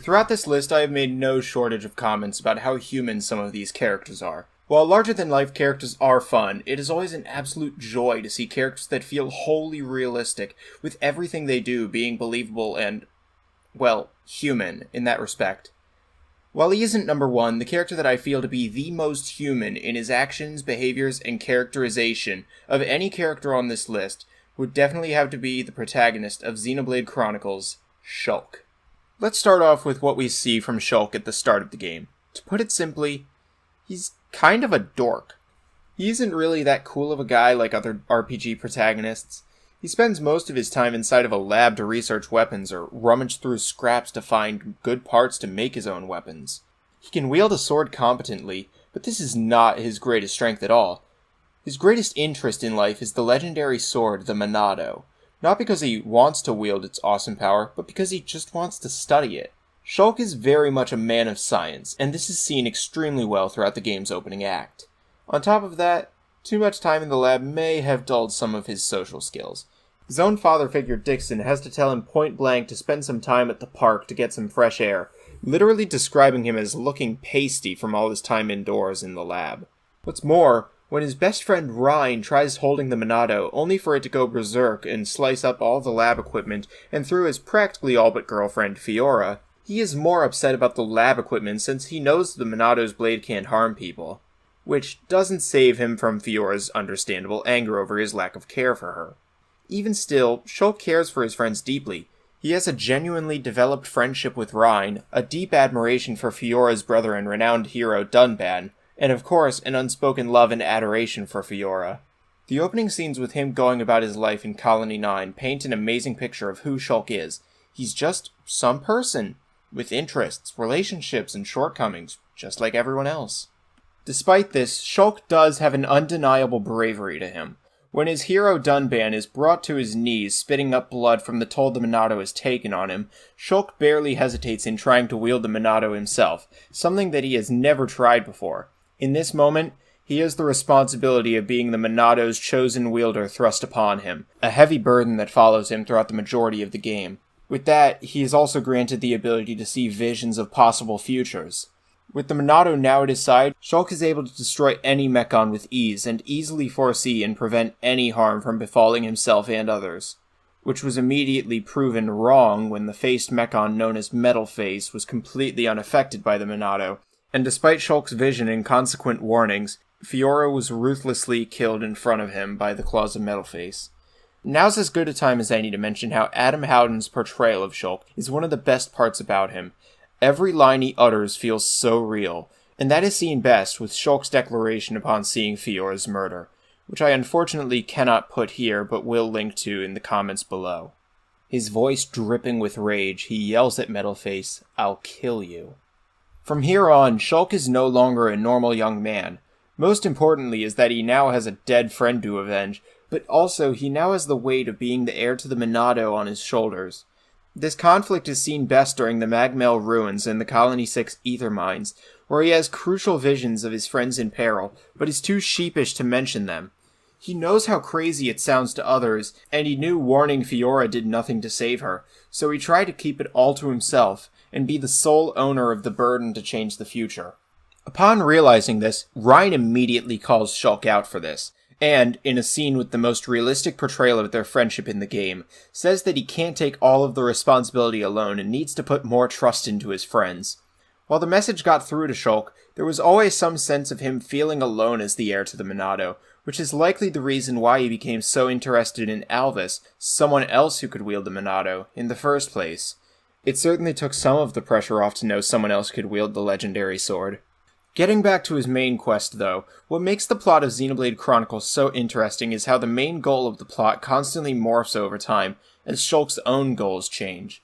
Throughout this list, I have made no shortage of comments about how human some of these characters are. While larger-than-life characters are fun, it is always an absolute joy to see characters that feel wholly realistic, with everything they do being believable and, well, human in that respect. While he isn't number one, the character that I feel to be the most human in his actions, behaviors, and characterization of any character on this list would definitely have to be the protagonist of Xenoblade Chronicles, Shulk. Let's start off with what we see from Shulk at the start of the game. To put it simply, he's kind of a dork. He isn't really that cool of a guy like other RPG protagonists. He spends most of his time inside of a lab to research weapons or rummage through scraps to find good parts to make his own weapons. He can wield a sword competently, but this is not his greatest strength at all. His greatest interest in life is the legendary sword, the Monado. Not because he wants to wield its awesome power, but because he just wants to study it. Shulk is very much a man of science, and this is seen extremely well throughout the game's opening act. On top of that, too much time in the lab may have dulled some of his social skills. His own father figure Dixon has to tell him point blank to spend some time at the park to get some fresh air, literally describing him as looking pasty from all his time indoors in the lab. What's more, when his best friend Ryan tries holding the Monado, only for it to go berserk and slice up all the lab equipment and through his practically all-but girlfriend Fiora, he is more upset about the lab equipment since he knows the Monado's blade can't harm people, which doesn't save him from Fiora's understandable anger over his lack of care for her. Even still, Shulk cares for his friends deeply. He has a genuinely developed friendship with Ryan, a deep admiration for Fiora's brother and renowned hero Dunban, and of course, an unspoken love and adoration for Fiora. The opening scenes with him going about his life in Colony 9 paint an amazing picture of who Shulk is. He's just some person, with interests, relationships, and shortcomings, just like everyone else. Despite this, Shulk does have an undeniable bravery to him. When his hero Dunban is brought to his knees, spitting up blood from the toll the Monado has taken on him, Shulk barely hesitates in trying to wield the Monado himself, something that he has never tried before. In this moment, he has the responsibility of being the Monado's chosen wielder thrust upon him, a heavy burden that follows him throughout the majority of the game. With that, he is also granted the ability to see visions of possible futures. With the Monado now at his side, Shulk is able to destroy any Mechon with ease and easily foresee and prevent any harm from befalling himself and others, which was immediately proven wrong when the faced Mechon known as Metal Face was completely unaffected by the Monado, and despite Shulk's vision and consequent warnings, Fiora was ruthlessly killed in front of him by the claws of Metal Face. Now's as good a time as any to mention how Adam Howden's portrayal of Shulk is one of the best parts about him. Every line he utters feels so real, and that is seen best with Shulk's declaration upon seeing Fiora's murder, which I unfortunately cannot put here but will link to in the comments below. His voice dripping with rage, he yells at Metal Face, "I'll kill you." From here on, Shulk is no longer a normal young man. Most importantly is that he now has a dead friend to avenge, but also he now has the weight of being the heir to the Monado on his shoulders. This conflict is seen best during the Magmel ruins and the Colony 6 ether mines, where he has crucial visions of his friends in peril, but is too sheepish to mention them. He knows how crazy it sounds to others, and he knew warning Fiora did nothing to save her, so he tried to keep it all to himself, and be the sole owner of the burden to change the future. Upon realizing this, Ryan immediately calls Shulk out for this, and, in a scene with the most realistic portrayal of their friendship in the game, says that he can't take all of the responsibility alone and needs to put more trust into his friends. While the message got through to Shulk, there was always some sense of him feeling alone as the heir to the Monado, which is likely the reason why he became so interested in Alvis, someone else who could wield the Monado, in the first place. It certainly took some of the pressure off to know someone else could wield the legendary sword. Getting back to his main quest, though, what makes the plot of Xenoblade Chronicles so interesting is how the main goal of the plot constantly morphs over time, as Shulk's own goals change.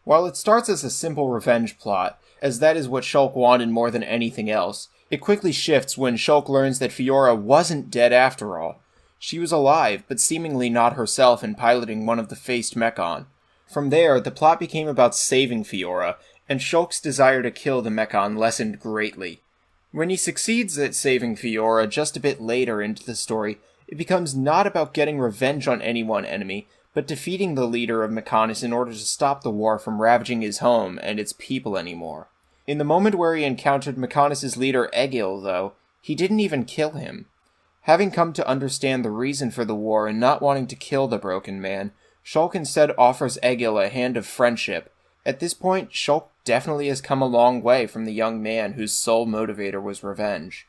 While it starts as a simple revenge plot, as that is what Shulk wanted more than anything else, it quickly shifts when Shulk learns that Fiora wasn't dead after all. She was alive, but seemingly not herself and piloting one of the faced Mechon. From there, the plot became about saving Fiora, and Shulk's desire to kill the Mechon lessened greatly. When he succeeds at saving Fiora just a bit later into the story, it becomes not about getting revenge on any one enemy, but defeating the leader of Mechonis in order to stop the war from ravaging his home and its people anymore. In the moment where he encountered Mechonis' leader Egil, though, he didn't even kill him. Having come to understand the reason for the war and not wanting to kill the broken man, Shulk instead offers Egil a hand of friendship. At this point, Shulk definitely has come a long way from the young man whose sole motivator was revenge.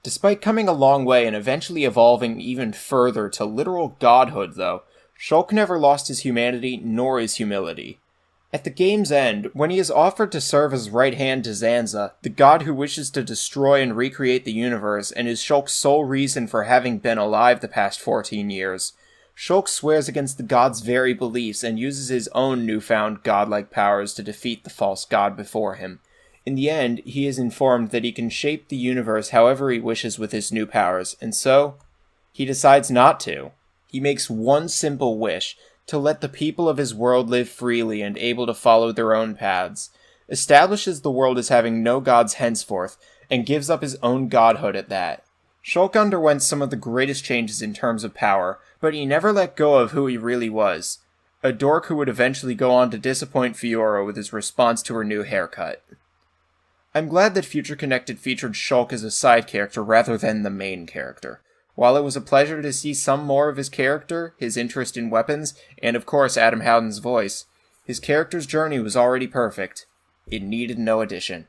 Despite coming a long way and eventually evolving even further to literal godhood, though, Shulk never lost his humanity nor his humility. At the game's end, when he is offered to serve as right hand to Zanza, the god who wishes to destroy and recreate the universe and is Shulk's sole reason for having been alive the past 14 years, Shulk swears against the god's very beliefs and uses his own newfound godlike powers to defeat the false god before him. In the end, he is informed that he can shape the universe however he wishes with his new powers, and so, he decides not to. He makes one simple wish, to let the people of his world live freely and able to follow their own paths, establishes the world as having no gods henceforth, and gives up his own godhood at that. Shulk underwent some of the greatest changes in terms of power, but he never let go of who he really was, a dork who would eventually go on to disappoint Fiora with his response to her new haircut. I'm glad that Future Connected featured Shulk as a side character rather than the main character. While it was a pleasure to see some more of his character, his interest in weapons, and of course Adam Howden's voice, his character's journey was already perfect. It needed no addition.